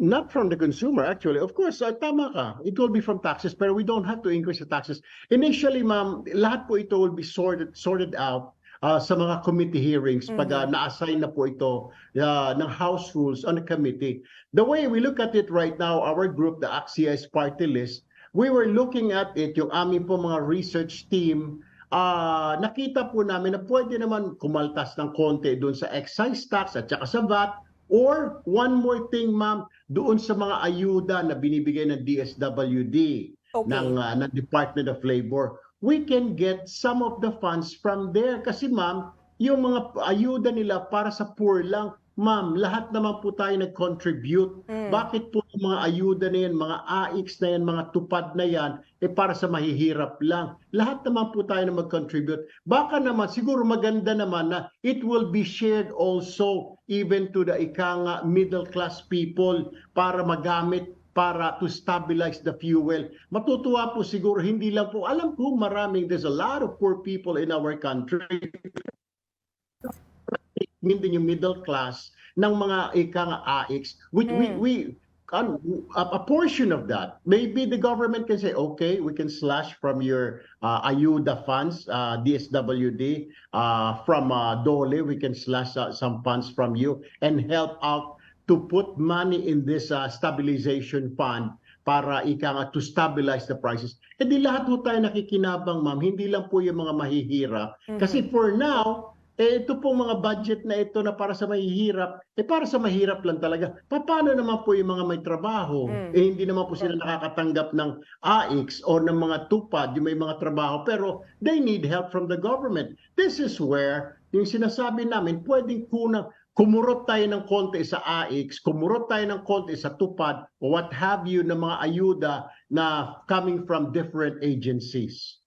Not from the consumer, actually. Of course, tama ka. It will be from taxes, pero we don't have to increase the taxes. Initially, ma'am, lahat po ito will be sorted out sa mga committee hearings pag na-assign na po ito ng House Rules on the committee. The way we look at it right now, our group, the AXIS Party List, we were looking at it, yung aming po mga research team, nakita po namin na pwede naman kumaltas ng konti doon sa excise tax at saka sa VAT. Or one more thing, ma'am, doon sa mga ayuda na binibigay ng DSWD, ng Department of Labor, we can get some of the funds from there. Kasi ma'am, yung mga ayuda nila para sa poor lang, ma'am, lahat naman po tayo nag-contribute. Bakit po yung mga ayuda na yan, mga AIX na yan, mga tupad na yan, para sa mahihirap lang? Lahat naman po tayo na mag-contribute. Baka naman, siguro maganda naman na it will be shared also even to the middle class people para magamit para to stabilize the fuel. Matutuwa po siguro, hindi lang po, alam po there's a lot of poor people in our country. Din yung middle class ng mga AIX, which a portion of that, maybe the government can say, okay, we can slash from your ayuda funds, DSWD, from DOLE, we can slash some funds from you and help out to put money in this stabilization fund para to stabilize the prices. E di lahat po tayo nakikinabang, ma'am, hindi lang po yung mga mahihirap. Kasi for now, ito pong mga budget na ito na para sa mahihirap, para sa mahirap lang talaga. Paano naman po yung mga may trabaho? Hindi naman po sila nakakatanggap ng AIX o ng mga tupad, yung may mga trabaho, pero they need help from the government. This is where yung sinasabi namin, pwedeng kumurot tayo ng konti sa AIX, kumurot tayo ng konti sa tupad, o what have you, ng mga ayuda na coming from different agencies.